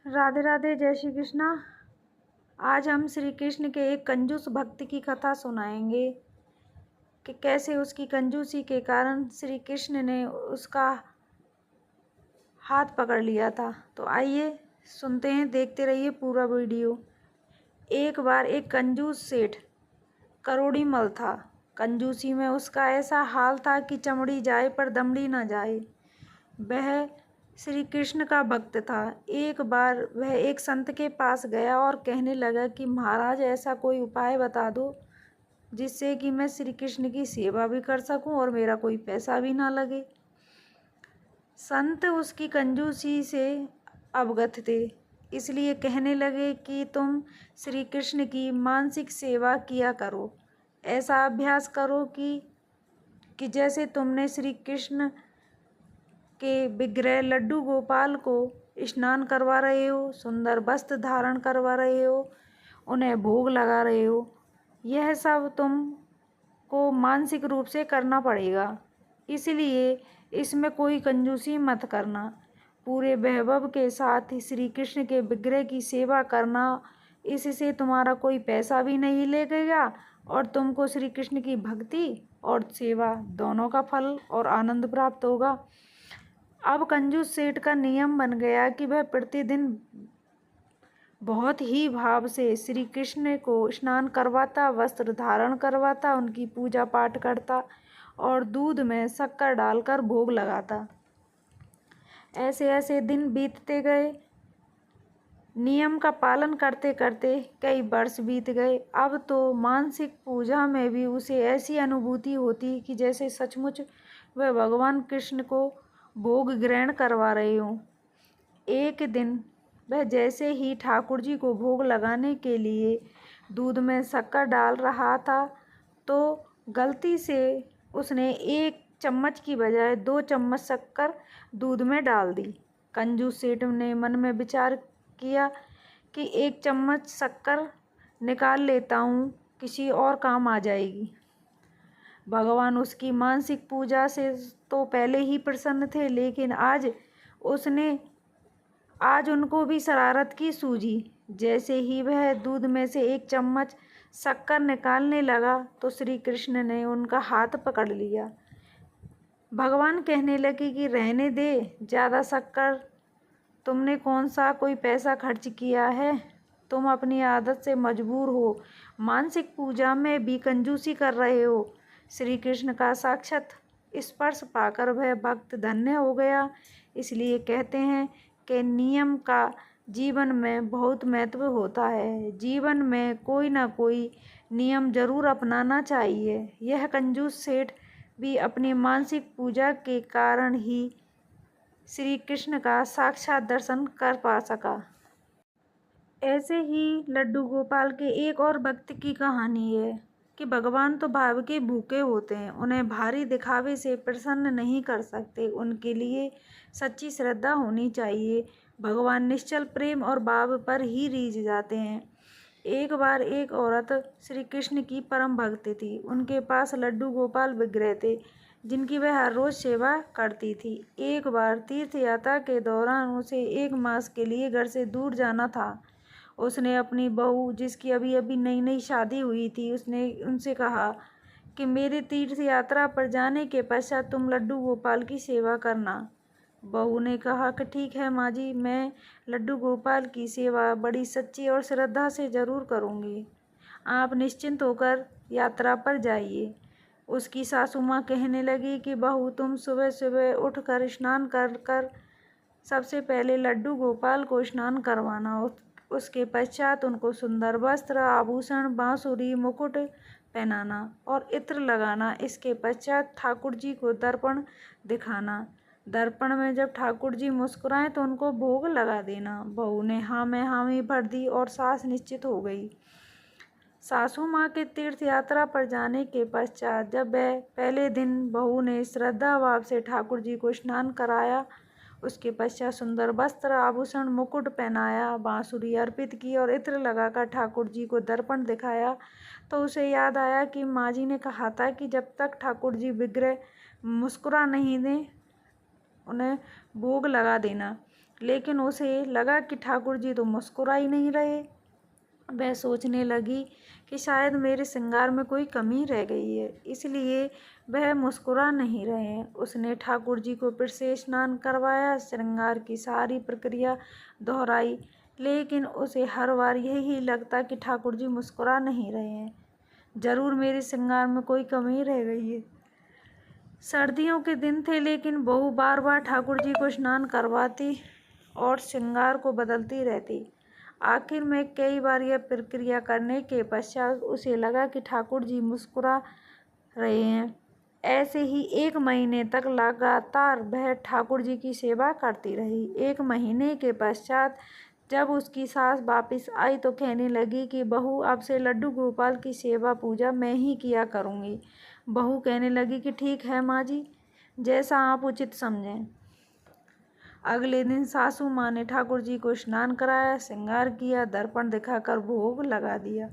राधे राधे, जय श्री कृष्णा। आज हम श्री कृष्ण के एक कंजूस भक्त की कथा सुनाएंगे कि कैसे उसकी कंजूसी के कारण श्री कृष्ण ने उसका हाथ पकड़ लिया था। तो आइए सुनते हैं, देखते रहिए पूरा वीडियो। एक बार एक कंजूस सेठ करोड़ी मल था। कंजूसी में उसका ऐसा हाल था कि चमड़ी जाए पर दमड़ी न जाए। वह श्री कृष्ण का भक्त था। एक बार वह एक संत के पास गया और कहने लगा कि महाराज, ऐसा कोई उपाय बता दो जिससे कि मैं श्री कृष्ण की सेवा भी कर सकूं और मेरा कोई पैसा भी ना लगे। संत उसकी कंजूसी से अवगत थे, इसलिए कहने लगे कि तुम श्री कृष्ण की मानसिक सेवा किया करो। ऐसा अभ्यास करो कि जैसे तुमने श्री कृष्ण के विग्रह लड्डू गोपाल को स्नान करवा रहे हो, सुंदर वस्त्र धारण करवा रहे हो, उन्हें भोग लगा रहे हो। यह सब तुमको मानसिक रूप से करना पड़ेगा, इसलिए इसमें कोई कंजूसी मत करना। पूरे वैभव के साथ ही श्री कृष्ण के विग्रह की सेवा करना। इससे तुम्हारा कोई पैसा भी नहीं लगेगा और तुमको श्री कृष्ण की भक्ति और सेवा दोनों का फल और आनंद प्राप्त होगा। अब कंजूस सेठ का नियम बन गया कि वह प्रतिदिन बहुत ही भाव से श्री कृष्ण को स्नान करवाता, वस्त्र धारण करवाता, उनकी पूजा पाठ करता और दूध में शक्कर डालकर भोग लगाता। ऐसे ऐसे दिन बीतते गए। नियम का पालन करते करते कई वर्ष बीत गए। अब तो मानसिक पूजा में भी उसे ऐसी अनुभूति होती कि जैसे सचमुच वह भगवान कृष्ण को भोग ग्रहण करवा रहे हों। एक दिन वह जैसे ही ठाकुर जी को भोग लगाने के लिए दूध में शक्कर डाल रहा था, तो गलती से उसने 1 चम्मच की बजाय 2 चम्मच शक्कर दूध में डाल दी। कंजूस सेठ ने मन में विचार किया कि 1 चम्मच शक्कर निकाल लेता हूँ, किसी और काम आ जाएगी। भगवान उसकी मानसिक पूजा से तो पहले ही प्रसन्न थे, लेकिन आज उनको भी शरारत की सूझी। जैसे ही वह दूध में से 1 चम्मच शक्कर निकालने लगा तो श्री कृष्ण ने उनका हाथ पकड़ लिया। भगवान कहने लगे कि रहने दे, ज़्यादा शक्कर तुमने कौन सा कोई पैसा खर्च किया है, तुम अपनी आदत से मजबूर हो, मानसिक पूजा में भी कंजूसी कर रहे हो। श्री कृष्ण का साक्षात स्पर्श पाकर वह भक्त धन्य हो गया। इसलिए कहते हैं कि नियम का जीवन में बहुत महत्व होता है। जीवन में कोई ना कोई नियम जरूर अपनाना चाहिए। यह कंजूस सेठ भी अपनी मानसिक पूजा के कारण ही श्री कृष्ण का साक्षात दर्शन कर पा सका। ऐसे ही लड्डू गोपाल के एक और भक्त की कहानी है कि भगवान तो भाव के भूखे होते हैं, उन्हें भारी दिखावे से प्रसन्न नहीं कर सकते। उनके लिए सच्ची श्रद्धा होनी चाहिए। भगवान निश्चल प्रेम और भाव पर ही रीझ जाते हैं। एक बार एक औरत श्री कृष्ण की परम भक्त थी। उनके पास लड्डू गोपाल विग्रह थे जिनकी वह हर रोज सेवा करती थी। एक बार तीर्थ यात्रा के दौरान उसे 1 मास के लिए घर से दूर जाना था। उसने अपनी बहू, जिसकी अभी अभी नई नई शादी हुई थी, उनसे कहा कि मेरे तीर्थ यात्रा पर जाने के पश्चात तुम लड्डू गोपाल की सेवा करना। बहू ने कहा कि ठीक है माँ जी, मैं लड्डू गोपाल की सेवा बड़ी सच्ची और श्रद्धा से ज़रूर करूँगी। आप निश्चिंत होकर यात्रा पर जाइए। उसकी सासू माँ कहने लगी कि बहू, तुम सुबह सुबह उठकर स्नान कर सबसे पहले लड्डू गोपाल को स्नान करवाना। उसके पश्चात उनको सुंदर वस्त्र, आभूषण, बांसुरी, मुकुट पहनाना और इत्र लगाना। इसके पश्चात ठाकुर जी को दर्पण दिखाना। दर्पण में जब ठाकुर जी मुस्कुराएं तो उनको भोग लगा देना। बहू ने हाँ में हामी भर दी और सास निश्चित हो गई। सासू माँ के तीर्थ यात्रा पर जाने के पश्चात जब वह पहले दिन बहू ने श्रद्धा भाव से ठाकुर जी को स्नान कराया, उसके पश्चात सुंदर वस्त्र, आभूषण, मुकुट पहनाया, बांसुरी अर्पित की और इत्र लगाकर ठाकुर जी को दर्पण दिखाया, तो उसे याद आया कि माँ जी ने कहा था कि जब तक ठाकुर जी विग्रह मुस्कुरा नहीं दें, उन्हें भोग लगा देना। लेकिन उसे लगा कि ठाकुर जी तो मुस्कुरा ही नहीं रहे। वह सोचने लगी कि शायद मेरे श्रृंगार में कोई कमी रह गई है, इसलिए वह मुस्कुरा नहीं रहे हैं। उसने ठाकुर जी को फिर से स्नान करवाया, श्रृंगार की सारी प्रक्रिया दोहराई, लेकिन उसे हर बार यही लगता कि ठाकुर जी मुस्कुरा नहीं रहे हैं। जरूर मेरे श्रृंगार में कोई कमी रह गई है। सर्दियों के दिन थे, लेकिन बहू बार बार ठाकुर जी को स्नान करवाती और श्रृंगार को बदलती रहती। आखिर में कई बार यह प्रक्रिया करने के पश्चात उसे लगा कि ठाकुर जी मुस्कुरा रहे हैं। ऐसे ही 1 महीने तक लगातार वह ठाकुर जी की सेवा करती रही। 1 महीने के पश्चात जब उसकी सास वापस आई तो कहने लगी कि बहू, अब से लड्डू गोपाल की सेवा पूजा मैं ही किया करूँगी। बहू कहने लगी कि ठीक है माँ जी, जैसा आप उचित समझें। अगले दिन सासू माँ ने ठाकुर जी को स्नान कराया, श्रृंगार किया, दर्पण दिखाकर भोग लगा दिया।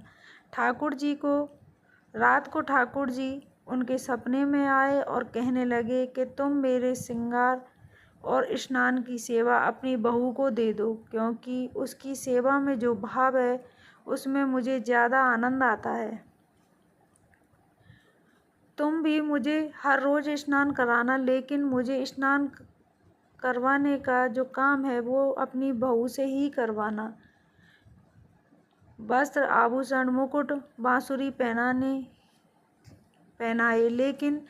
रात को ठाकुर जी उनके सपने में आए और कहने लगे कि तुम मेरे श्रृंगार और स्नान की सेवा अपनी बहू को दे दो, क्योंकि उसकी सेवा में जो भाव है उसमें मुझे ज़्यादा आनंद आता है। तुम भी मुझे हर रोज़ स्नान कराना, लेकिन मुझे स्नान करवाने का जो काम है वो अपनी बहू से ही करवाना। वस्त्र, आभूषण, मुकुट, बांसुरी पहनाए, लेकिन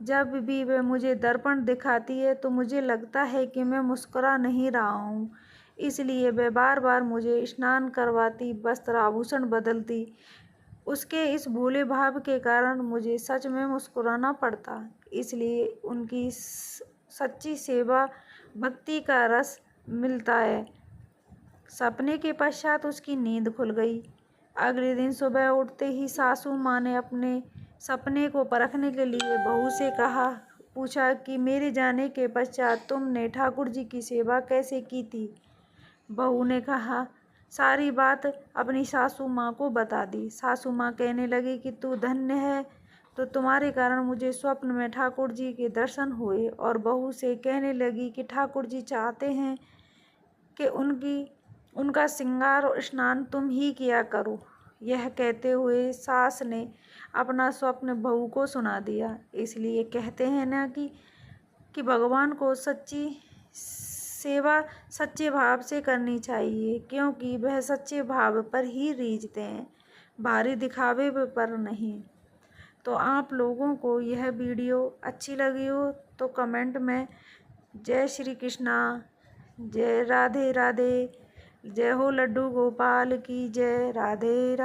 जब भी वह मुझे दर्पण दिखाती है तो मुझे लगता है कि मैं मुस्कुरा नहीं रहा हूँ। इसलिए वह बार बार मुझे स्नान करवाती, वस्त्र आभूषण बदलती। उसके इस भोले भाव के कारण मुझे सच में मुस्कुराना पड़ता। इसलिए उनकी सच्ची सेवा भक्ति का रस मिलता है। सपने के पश्चात उसकी नींद खुल गई। अगले दिन सुबह उठते ही सासू माँ ने अपने सपने को परखने के लिए बहू से पूछा कि मेरे जाने के पश्चात तुमने ठाकुर जी की सेवा कैसे की थी। बहू ने सारी बात अपनी सासू माँ को बता दी। सासू माँ कहने लगी कि तू धन्य है, तो तुम्हारे कारण मुझे स्वप्न में ठाकुर जी के दर्शन हुए। और बहू से कहने लगी कि ठाकुर जी चाहते हैं कि उनका श्रृंगार और स्नान तुम ही किया करो। यह कहते हुए सास ने अपना स्वप्न बहू को सुना दिया। इसलिए कहते हैं ना कि भगवान को सच्ची सेवा सच्चे भाव से करनी चाहिए, क्योंकि वह सच्चे भाव पर ही रीझते हैं, भारी दिखावे पर नहीं। तो आप लोगों को यह वीडियो अच्छी लगी हो तो कमेंट में जय श्री कृष्णा, जय राधे राधे, जय हो लड्डू गोपाल की जय, राधे राधे।